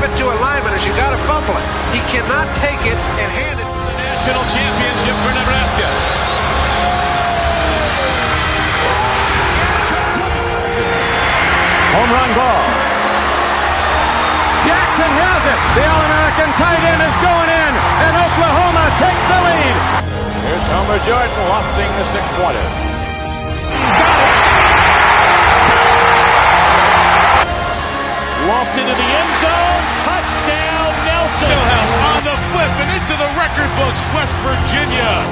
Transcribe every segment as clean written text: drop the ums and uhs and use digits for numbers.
give it to a lineman as you got to fumble it. He cannot take it and hand it. The national championship for Nebraska. Home run ball. Jackson has it. The All-American tight end is going in, and Oklahoma takes the lead. Here's Homer Jordan lofting the 6-pointer. Lofted into the end zone. Touchdown, Nelson. Millhouse on the flip and into the record books, West Virginia.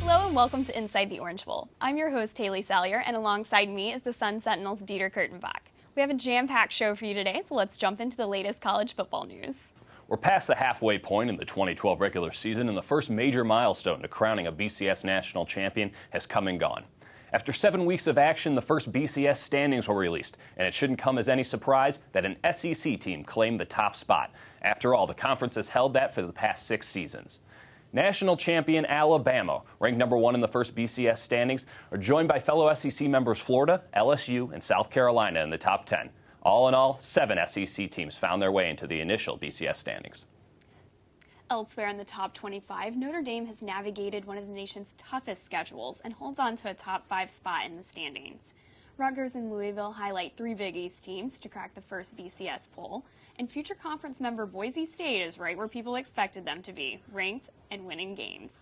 Hello and welcome to Inside the Orange Bowl. I'm your host, Haley Salyer, and alongside me is the Sun Sentinel's Dieter Kurtenbach. We have a jam-packed show for you today, so let's jump into the latest college football news. We're past the halfway point in the 2012 regular season, and the first major milestone to crowning a BCS national champion has come and gone. After 7 weeks of action, the first BCS standings were released, and it shouldn't come as any surprise that an SEC team claimed the top spot. After all, the conference has held that for the past 6 seasons. National champion Alabama, ranked number 1 in the first BCS standings, are joined by fellow SEC members Florida, LSU, and South Carolina in the top 10. All in all, 7 SEC teams found their way into the initial BCS standings. Elsewhere in the top 25, Notre Dame has navigated one of the nation's toughest schedules and holds on to a top 5 spot in the standings. Rutgers and Louisville highlight 3 Big East teams to crack the first BCS poll, and future conference member Boise State is right where people expected them to be, ranked and winning games.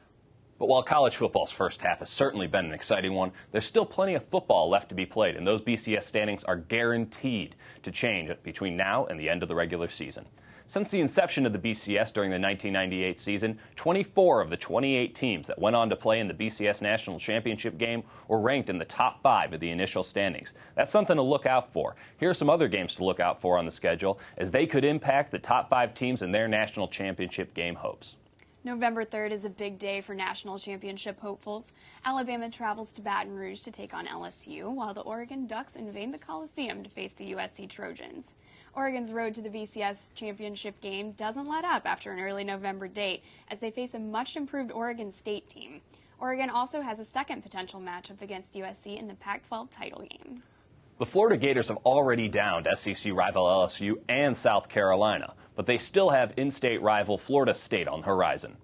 But while college football's first half has certainly been an exciting one, there's still plenty of football left to be played, and those BCS standings are guaranteed to change between now and the end of the regular season. Since the inception of the BCS during the 1998 season, 24 of the 28 teams that went on to play in the BCS National Championship game were ranked in the top 5 of the initial standings. That's something to look out for. Here are some other games to look out for on the schedule, as they could impact the top 5 teams in their national championship game hopes. November 3rd is a big day for national championship hopefuls. Alabama travels to Baton Rouge to take on LSU, while the Oregon Ducks invade the Coliseum to face the USC Trojans. Oregon's road to the BCS championship game doesn't let up after an early November date, as they face a much-improved Oregon State team. Oregon also has a second potential matchup against USC in the Pac-12 title game. The Florida Gators have already downed SEC rival LSU and South Carolina, but they still have in-state rival Florida State on the horizon.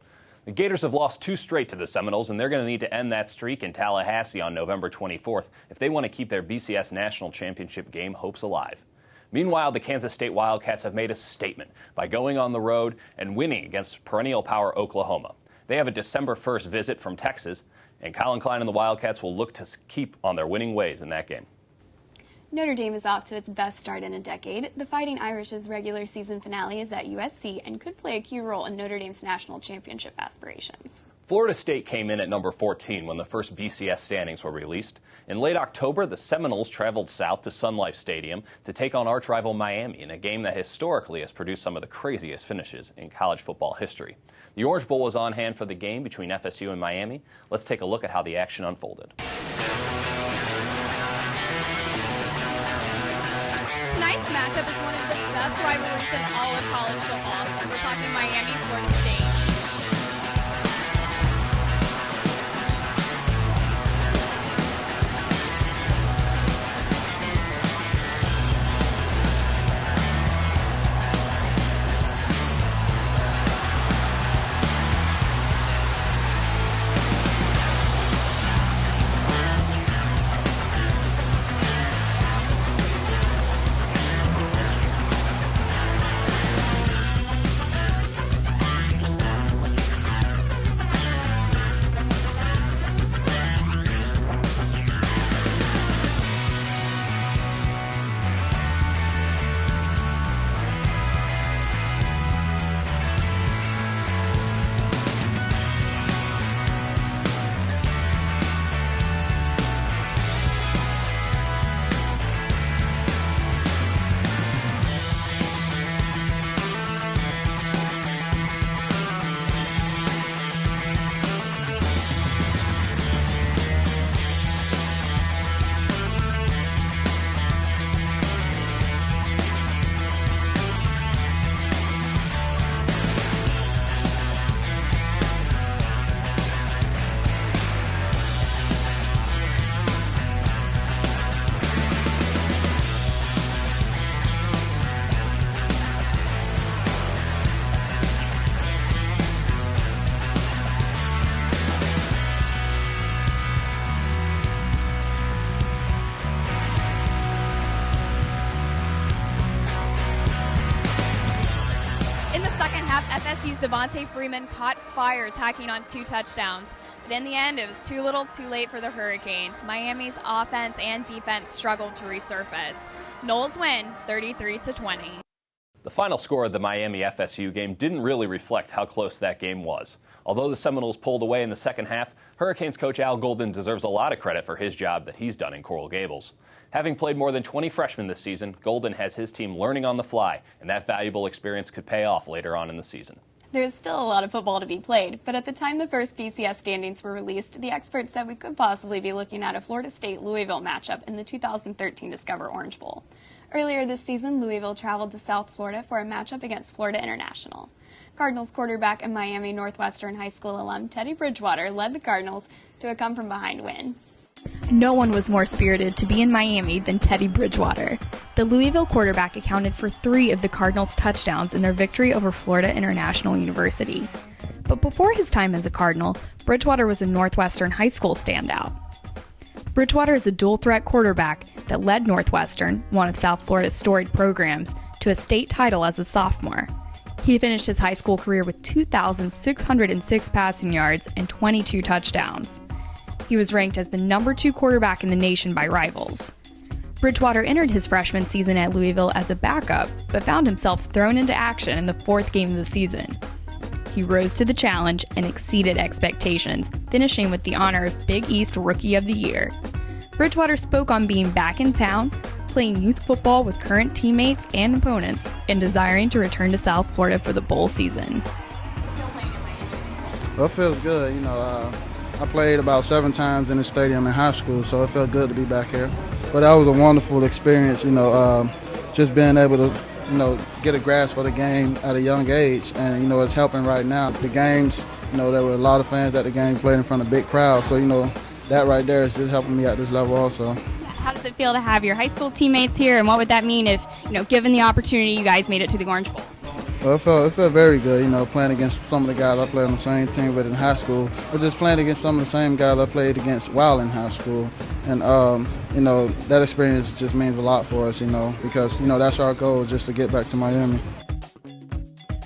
The Gators have lost 2 straight to the Seminoles, and they're going to need to end that streak in Tallahassee on November 24th if they want to keep their BCS National Championship game hopes alive. Meanwhile, the Kansas State Wildcats have made a statement by going on the road and winning against perennial power Oklahoma. They have a December 1st visit from Texas, and Colin Klein and the Wildcats will look to keep on their winning ways in that game. Notre Dame is off to its best start in a decade. The Fighting Irish's regular season finale is at USC and could play a key role in Notre Dame's national championship aspirations. Florida State came in at number 14 when the first BCS standings were released. In late October, the Seminoles traveled south to Sun Life Stadium to take on arch rival Miami in a game that historically has produced some of the craziest finishes in college football history. The Orange Bowl was on hand for the game between FSU and Miami. Let's take a look at how the action unfolded. Tonight's matchup is one of the best rivalries in all of college football. We're talking Miami, Florida State. FSU's Devontae Freeman caught fire tacking on 2 touchdowns. But in the end, it was too little too late for the Hurricanes. Miami's offense and defense struggled to resurface. Noles win 33-20. The final score of the Miami FSU game didn't really reflect how close that game was. Although the Seminoles pulled away in the second half, Hurricanes coach Al Golden deserves a lot of credit for his job that he's done in Coral Gables. Having played more than 20 freshmen this season, Golden has his team learning on the fly, and that valuable experience could pay off later on in the season. There's still a lot of football to be played, but at the time the first BCS standings were released, the experts said we could possibly be looking at a Florida State-Louisville matchup in the 2013 Discover Orange Bowl. Earlier this season, Louisville traveled to South Florida for a matchup against Florida International. Cardinals quarterback and Miami Northwestern High School alum Teddy Bridgewater led the Cardinals to a come-from-behind win. No one was more spirited to be in Miami than Teddy Bridgewater. The Louisville quarterback accounted for 3 of the Cardinals' touchdowns in their victory over Florida International University. But before his time as a Cardinal, Bridgewater was a Northwestern High School standout. Bridgewater is a dual-threat quarterback that led Northwestern, one of South Florida's storied programs, to a state title as a sophomore. He finished his high school career with 2,606 passing yards and 22 touchdowns. He was ranked as the number 2 quarterback in the nation by Rivals. Bridgewater entered his freshman season at Louisville as a backup, but found himself thrown into action in the 4th game of the season. He rose to the challenge and exceeded expectations, finishing with the honor of Big East Rookie of the Year. Bridgewater spoke on being back in town, playing youth football with current teammates and opponents, and desiring to return to South Florida for the bowl season. Well, it feels good. I played about 7 times in the stadium in high school, so it felt good to be back here. But that was a wonderful experience, just being able to, get a grasp for the game at a young age, and, it's helping right now. The games, there were a lot of fans at the game playing in front of big crowds, so, that right there is just helping me at this level also. How does it feel to have your high school teammates here, and what would that mean if, given the opportunity, you guys made it to the Orange Bowl? Well, it felt very good, playing against some of the guys I played on the same team with in high school, or just playing against some of the same guys I played against while in high school. And, that experience just means a lot for us, because, that's our goal, just to get back to Miami.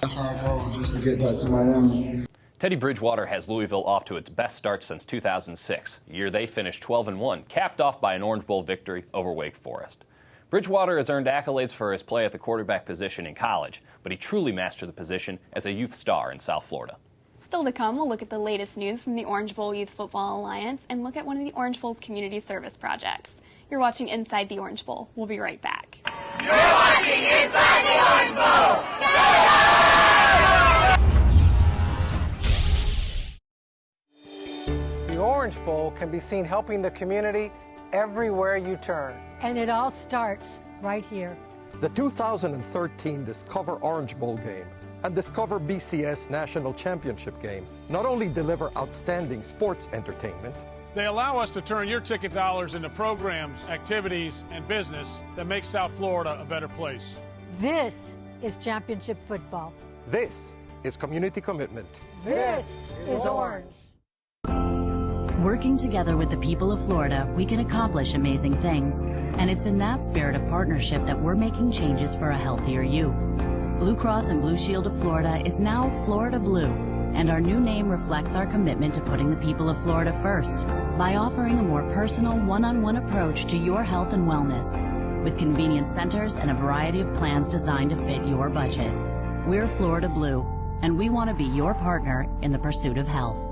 That's our goal, just to get back to Miami. Teddy Bridgewater has Louisville off to its best start since 2006, a year they finished 12-1, capped off by an Orange Bowl victory over Wake Forest. Bridgewater has earned accolades for his play at the quarterback position in college, but he truly mastered the position as a youth star in South Florida. Still to come, we'll look at the latest news from the Orange Bowl Youth Football Alliance and look at one of the Orange Bowl's community service projects. You're watching Inside the Orange Bowl. We'll be right back. You're watching Inside the Orange Bowl! The Orange Bowl can be seen helping the community everywhere you turn. And it all starts right here. The 2013 Discover Orange Bowl game and Discover BCS National Championship game not only deliver outstanding sports entertainment, They allow us to turn your ticket dollars into programs, activities, and business that make South Florida a better place. This is championship football. this is community commitment. This is Orange. Working together with the people of Florida, we can accomplish amazing things. And it's in that spirit of partnership that we're making changes for a healthier you. Blue Cross and Blue Shield of Florida is now Florida Blue, and our new name reflects our commitment to putting the people of Florida first by offering a more personal, one-on-one approach to your health and wellness, with convenience centers and a variety of plans designed to fit your budget. We're Florida Blue, and we want to be your partner in the pursuit of health.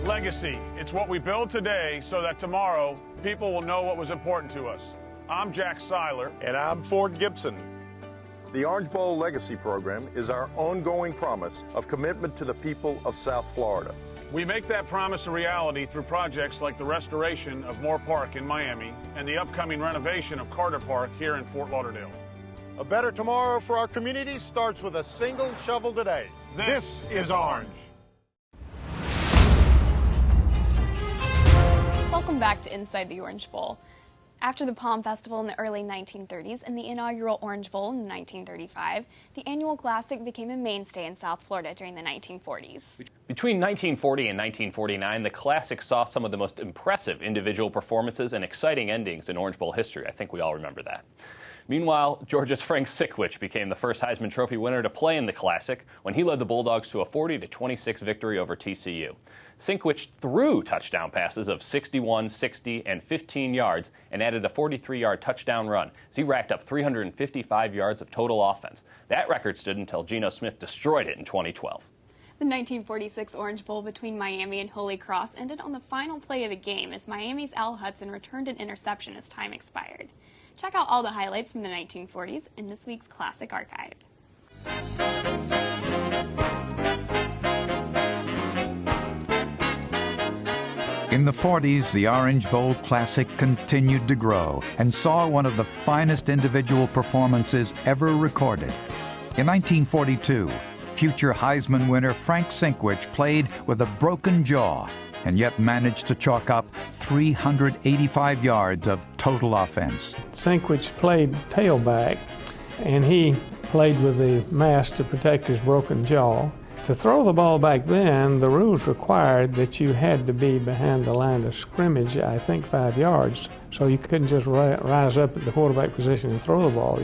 Legacy. It's what we build today so that tomorrow people will know what was important to us. I'm Jack Seiler. And I'm Ford Gibson. The Orange Bowl Legacy Program is our ongoing promise of commitment to the people of South Florida. We make that promise a reality through projects like the restoration of Moore Park in Miami and the upcoming renovation of Carter Park here in Fort Lauderdale. A better tomorrow for our community starts with a single shovel today. This is Orange. Welcome back to Inside the Orange Bowl. After the Palm Festival in the early 1930s and the inaugural Orange Bowl in 1935, the annual Classic became a mainstay in South Florida during the 1940s. Between 1940 and 1949, the Classic saw some of the most impressive individual performances and exciting endings in Orange Bowl history. I think we all remember that. Meanwhile, Georgia's Frank Sinkwich became the first Heisman Trophy winner to play in the Classic when he led the Bulldogs to a 40-26 victory over TCU. Sinkwich threw touchdown passes of 61, 60, and 15 yards and added a 43-yard touchdown run as he racked up 355 yards of total offense. That record stood until Geno Smith destroyed it in 2012. The 1946 Orange Bowl between Miami and Holy Cross ended on the final play of the game as Miami's Al Hudson returned an interception as time expired. Check out all the highlights from the 1940s in this week's Classic Archive. In the 40s, the Orange Bowl Classic continued to grow and saw one of the finest individual performances ever recorded. In 1942, future Heisman winner Frank Sinkwich played with a broken jaw and yet managed to chalk up 385 yards of total offense. Sinkwich played tailback, and he played with the mask to protect his broken jaw. To throw the ball back then, the rules required that you had to be behind the line of scrimmage, I think 5 yards, so you couldn't just rise up at the quarterback position and throw the ball.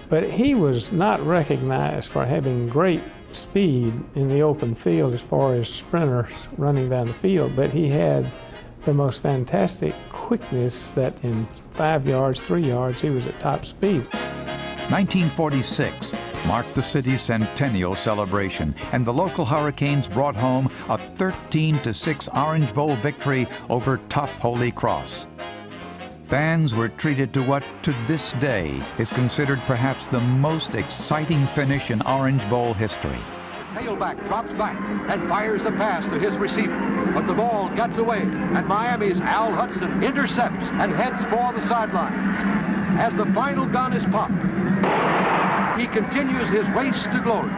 But he was not recognized for having great speed in the open field as far as sprinters running down the field, but he had the most fantastic quickness that in 5 yards, 3 yards, he was at top speed. 1946 marked the city's centennial celebration, and the local Hurricanes brought home a 13-6 Orange Bowl victory over tough Holy Cross. Fans were treated to what, to this day, is considered perhaps the most exciting finish in Orange Bowl history. Tailback drops back and fires a pass to his receiver, but the ball gets away, and Miami's Al Hudson intercepts and heads for the sidelines. As the final gun is popped, he continues his race to glory.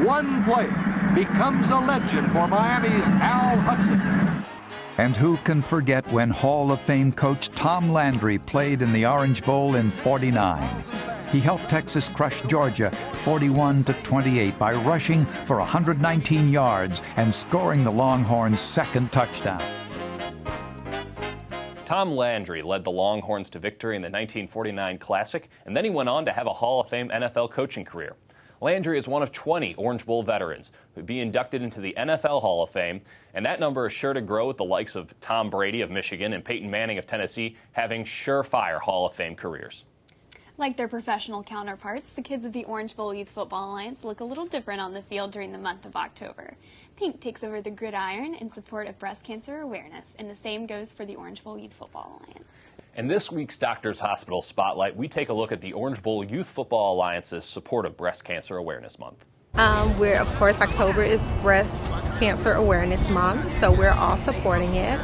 One play becomes a legend for Miami's Al Hudson. And who can forget when Hall of Fame coach Tom Landry played in the Orange Bowl in '49. He helped Texas crush Georgia 41-28 by rushing for 119 yards and scoring the Longhorns' second touchdown. Tom Landry led the Longhorns to victory in the 1949 Classic, and then he went on to have a Hall of Fame NFL coaching career. Landry is one of 20 Orange Bowl veterans who would be inducted into the NFL Hall of Fame, and that number is sure to grow with the likes of Tom Brady of Michigan and Peyton Manning of Tennessee having surefire Hall of Fame careers. Like their professional counterparts, the kids of the Orange Bowl Youth Football Alliance look a little different on the field during the month of October. Pink takes over the gridiron in support of breast cancer awareness, and the same goes for the Orange Bowl Youth Football Alliance. In this week's Doctors Hospital Spotlight, we take a look at the Orange Bowl Youth Football Alliance's support of Breast Cancer Awareness Month. Of course, October is Breast Cancer Awareness Month, so we're all supporting it.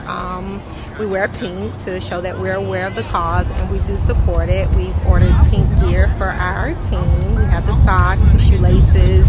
We wear pink to show that we're aware of the cause, and we do support it. We've ordered pink gear for our team. We have the socks, the shoelaces,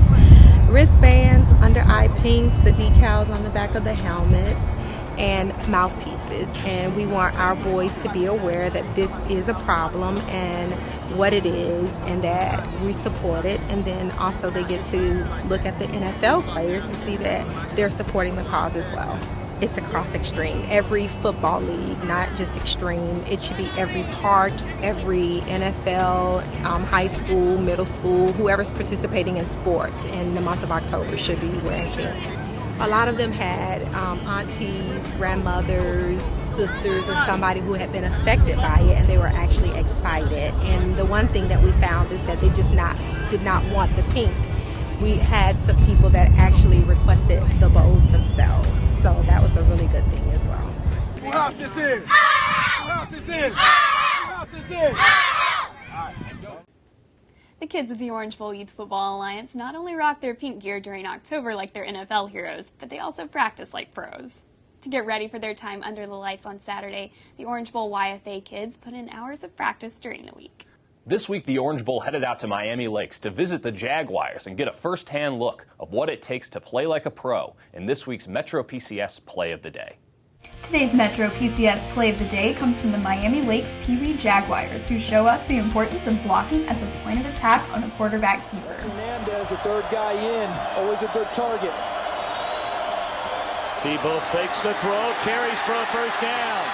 wristbands, under-eye pinks, the decals on the back of the helmets, and mouthpieces. And we want our boys to be aware that this is a problem and what it is, and that we support it. And then also they get to look at the NFL players and see that they're supporting the cause as well. It's across Extreme, every football league, not just Extreme. It should be every park, every NFL, high school, middle school, whoever's participating in sports in the month of October should be wearing pink. A lot of them had aunties, grandmothers, sisters, or somebody who had been affected by it, and they were actually excited. And the one thing that we found is that they just did not want the pink. We had some people that actually requested the bows themselves, so that was a really good thing as well. Who house this is? Who house this is? Who house this is? The kids of the Orange Bowl Youth Football Alliance not only rock their pink gear during October like their NFL heroes, but they also practice like pros. To get ready for their time under the lights on Saturday, the Orange Bowl YFA kids put in hours of practice during the week. This week, the Orange Bowl headed out to Miami Lakes to visit the Jaguars and get a first-hand look of what it takes to play like a pro in this week's Metro PCS Play of the Day. Today's Metro PCS Play of the Day comes from the Miami Lakes Pee Wee Jaguars, who show us the importance of blocking at the point of attack on a quarterback keeper. Hernandez, the third guy in, always a good target. Tebow fakes the throw, carries for a first down.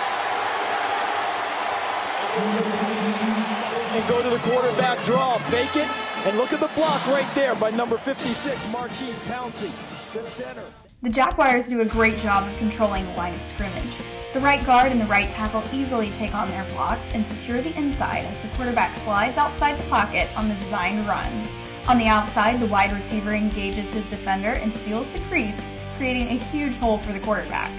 And go to the quarterback draw, fake it, and look at the block right there by number 56, Marquise Pouncey, the center. The Jaguars do a great job of controlling the line of scrimmage. The right guard and the right tackle easily take on their blocks and secure the inside as the quarterback slides outside the pocket on the designed run. On the outside, the wide receiver engages his defender and seals the crease, creating a huge hole for the quarterback.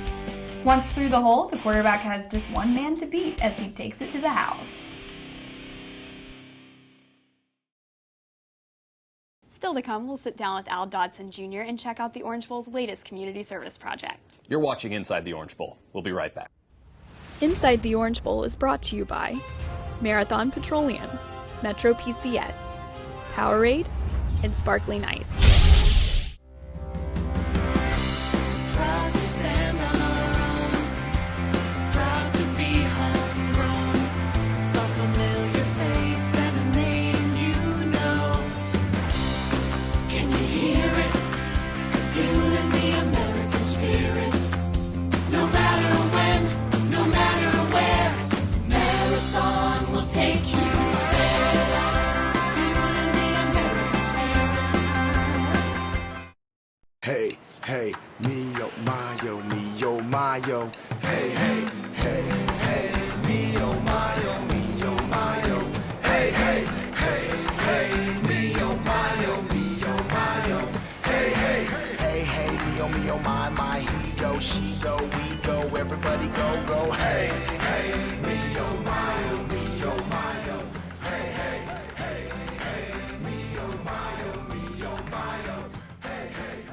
Once through the hole, the quarterback has just one man to beat as he takes it to the house. Still to come, we'll sit down with Al Dodson Jr. and check out the Orange Bowl's latest community service project. You're watching Inside the Orange Bowl. We'll be right back. Inside the Orange Bowl is brought to you by Marathon Petroleum, Metro PCS, Powerade, and Sparkling Ice. Proud to stand on our own, proud to be homegrown, a familiar face and a name you know. Can you hear it? Fueling the American spirit. No matter when, no matter where, Marathon will take you there. Fueling the American spirit. Hey, hey, me, oh my, yo. Hey, hey, hey, hey, me, oh my, yo. Hey, hey, hey, hey, me, oh my, yo. Hey, hey, hey, hey, me, oh my, he go, she go, we go, everybody go, hey, hey, me, oh my, yo. Hey, hey, hey, hey, me, oh my, yo. Hey, hey.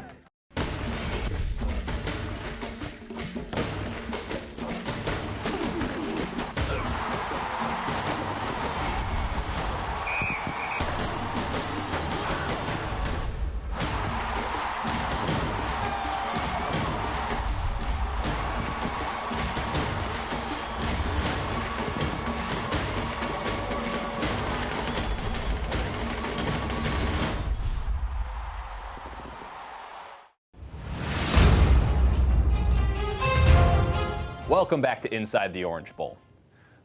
Welcome back to Inside the Orange Bowl.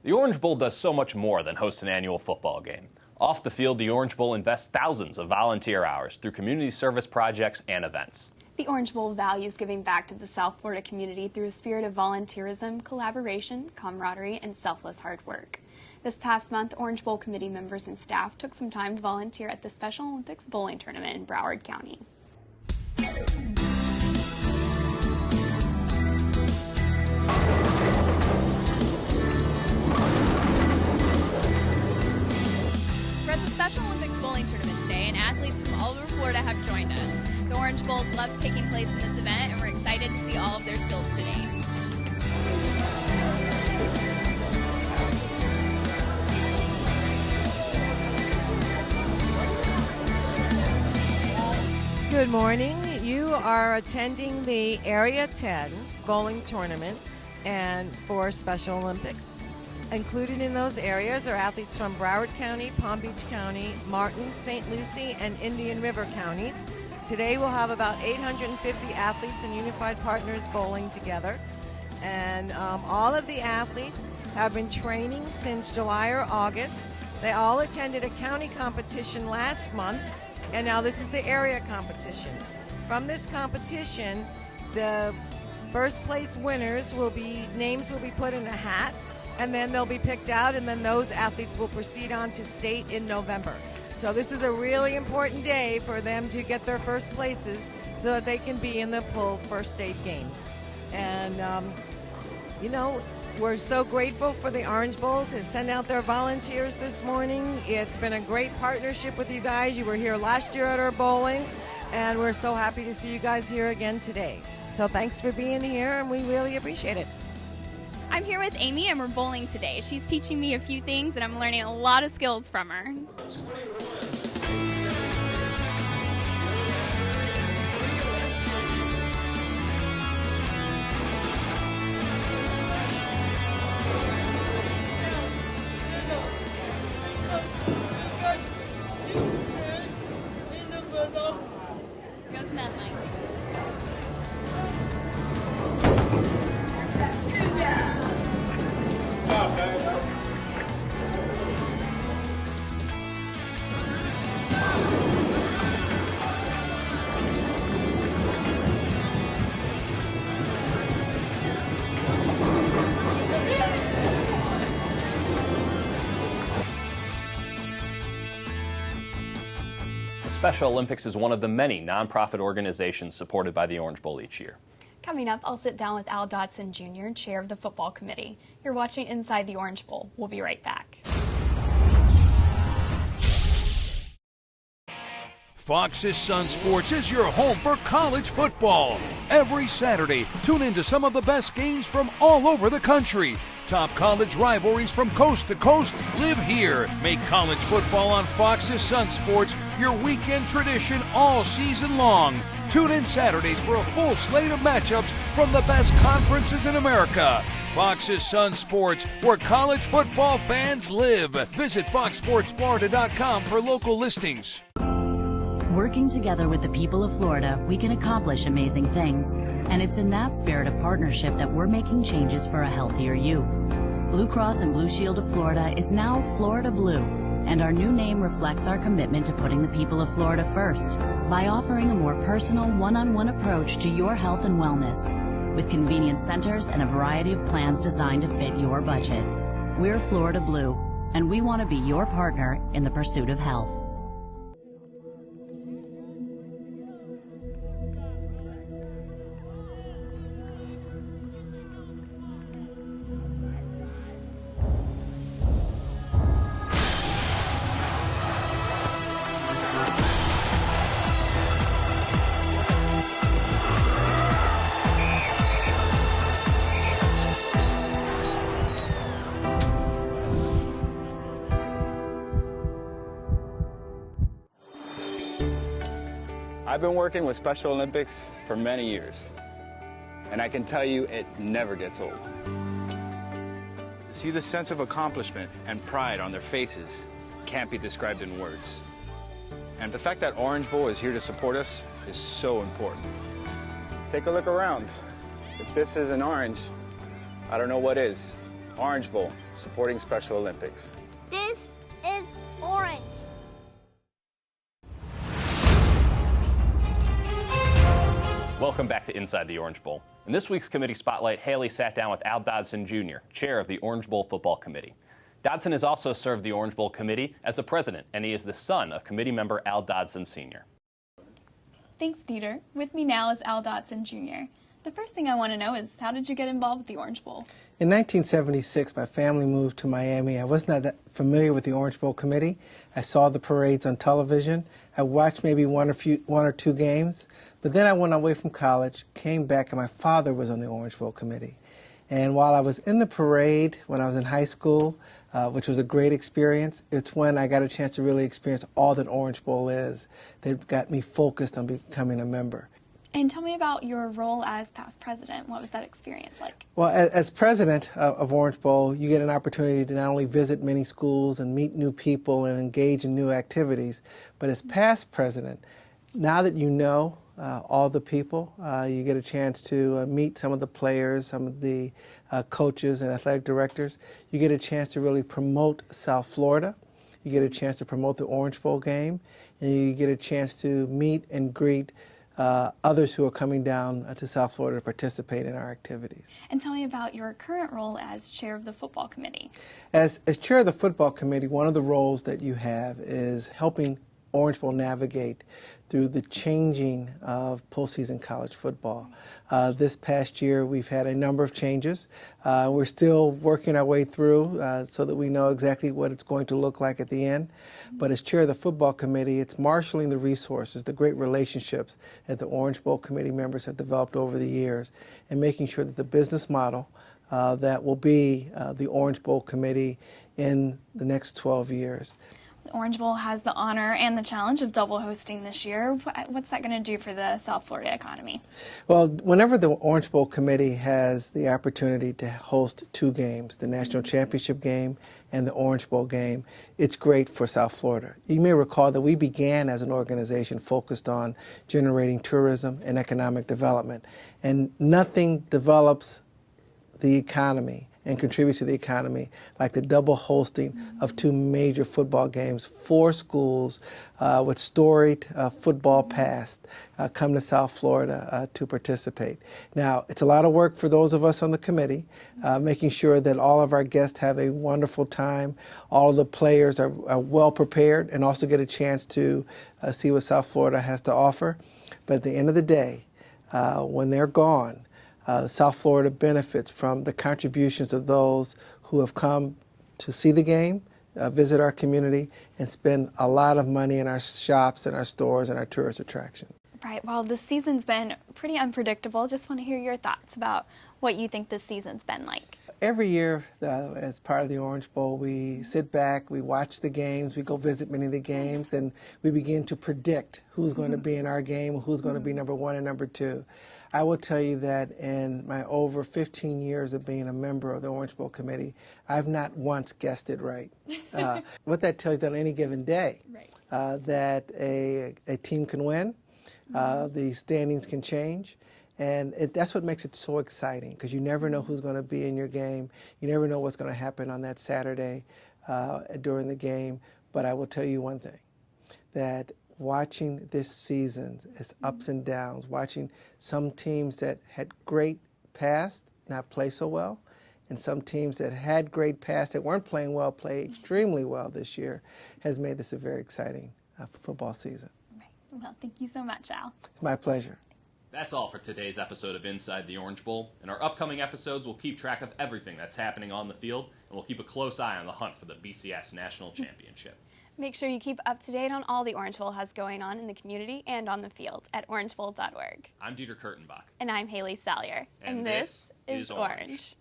The Orange Bowl does so much more than host an annual football game. Off the field, the Orange Bowl invests thousands of volunteer hours through community service projects and events. The Orange Bowl values giving back to the South Florida community through a spirit of volunteerism, collaboration, camaraderie, and selfless hard work. This past month, Orange Bowl committee members and staff took some time to volunteer at the Special Olympics bowling tournament in Broward County. We're at the Special Olympics bowling tournament today, and athletes from all over Florida have joined us. The Orange Bowl loves taking place in this event, and we're excited to see all of their skills today. Good morning. You are attending the Area 10 bowling tournament and for Special Olympics. Included in those areas are athletes from Broward County, Palm Beach County, Martin, St. Lucie, and Indian River counties. Today we'll have about 850 athletes and Unified Partners bowling together. And all of the athletes have been training since July or August. They all attended a county competition last month, and now this is the area competition. From this competition, the first place winners names will be put in a hat, and then they'll be picked out, and then those athletes will proceed on to state in November. So this is a really important day for them to get their first places so that they can be in the pool for state games. And, we're so grateful for the Orange Bowl to send out their volunteers this morning. It's been a great partnership with you guys. You were here last year at our bowling, and we're so happy to see you guys here again today. So thanks for being here, and we really appreciate it. I'm here with Amy and we're bowling today. She's teaching me a few things and I'm learning a lot of skills from her. Goes nothing. The Special Olympics is one of the many nonprofit organizations supported by the Orange Bowl each year. Coming up, I'll sit down with Al Dodson Jr., chair of the football committee. You're watching Inside the Orange Bowl. We'll be right back. Fox's Sun Sports is your home for college football. Every Saturday, tune into some of the best games from all over the country. Top college rivalries from coast to coast live here. Make college football on Fox's Sun Sports your weekend tradition all season long. Tune in Saturdays for a full slate of matchups from the best conferences in America. Fox's Sun Sports, where college football fans live. Visit foxsportsflorida.com for local listings. Working together with the people of Florida, we can accomplish amazing things. And it's in that spirit of partnership that we're making changes for a healthier you. Blue Cross and Blue Shield of Florida is now Florida Blue, and our new name reflects our commitment to putting the people of Florida first by offering a more personal, one-on-one approach to your health and wellness, with convenience centers and a variety of plans designed to fit your budget. We're Florida Blue, and we want to be your partner in the pursuit of health. I've been working with Special Olympics for many years, and I can tell you it never gets old. To see the sense of accomplishment and pride on their faces can't be described in words. And the fact that Orange Bowl is here to support us is so important. Take a look around. If this isn't orange, I don't know what is. Orange Bowl, supporting Special Olympics. This is orange. Welcome back to Inside the Orange Bowl. In this week's committee spotlight, Haley sat down with Al Dodson Jr., chair of the Orange Bowl Football Committee. Dodson has also served the Orange Bowl Committee as a president, and he is the son of committee member Al Dodson Sr. Thanks, Dieter. With me now is Al Dodson Jr. The first thing I want to know is, how did you get involved with the Orange Bowl? In 1976, my family moved to Miami. I was not that familiar with the Orange Bowl Committee. I saw the parades on television. I watched maybe one or two games. But then I went away from college, came back, and my father was on the Orange Bowl Committee. And while I was in the parade when I was in high school, which was a great experience, it's when I got a chance to really experience all that Orange Bowl is that got me focused on becoming a member. And tell me about your role as past president. What was that experience like? Well, as president of Orange Bowl, you get an opportunity to not only visit many schools and meet new people and engage in new activities, but as past president, now that you know all the people, you get a chance to meet some of the players, some of the coaches and athletic directors. You get a chance to really promote South Florida. You get a chance to promote the Orange Bowl game, and you get a chance to meet and greet others who are coming down to South Florida to participate in our activities. And tell me about your current role as chair of the football committee. As chair of the football committee, one of the roles that you have is helping Orange Bowl navigate through the changing of postseason college football. This past year, we've had a number of changes. We're still working our way through so that we know exactly what it's going to look like at the end. But as chair of the football committee, it's marshaling the resources, the great relationships that the Orange Bowl committee members have developed over the years, and making sure that the business model that will be the Orange Bowl committee in the next 12 years. The Orange Bowl has the honor and the challenge of double hosting this year. What's that going to do for the South Florida economy? Well, whenever the Orange Bowl committee has the opportunity to host two games, the National Championship game and the Orange Bowl game, it's great for South Florida. You may recall that we began as an organization focused on generating tourism and economic development, and nothing develops the economy and contributes to the economy like the double hosting of two major football games. 4 schools with storied football past come to South Florida to participate. Now, it's a lot of work for those of us on the committee, making sure that all of our guests have a wonderful time, all of the players are well prepared, and also get a chance to see what South Florida has to offer. But at the end of the day, when they're gone, South Florida benefits from the contributions of those who have come to see the game, visit our community, and spend a lot of money in our shops and our stores and our tourist attractions. Right. Well, this season's been pretty unpredictable. Just want to hear your thoughts about what you think this season's been like. Every year, as part of the Orange Bowl, we sit back, we watch the games, we go visit many of the games, and we begin to predict who's going to be in our game, who's going to be number 1 and number 2. I will tell you that in my over 15 years of being a member of the Orange Bowl Committee, I've not once guessed it right. What that tells you that on any given day, that a team can win, the standings can change, and that's what makes it so exciting, because you never know who's going to be in your game. You never know what's going to happen on that Saturday during the game. But I will tell you one thing, that watching this season, its ups and downs, watching some teams that had great past not play so well, and some teams that had great past that weren't playing well play extremely well this year, has made this a very exciting football season. Right. Well, thank you so much, Al. It's my pleasure. That's all for today's episode of Inside the Orange Bowl. In our upcoming episodes, we'll keep track of everything that's happening on the field, and we'll keep a close eye on the hunt for the BCS National Championship. Make sure you keep up to date on all the Orange Bowl has going on in the community and on the field at orangebowl.org. I'm Dieter Kurtenbach. And I'm Haley Salyer. And this is Orange.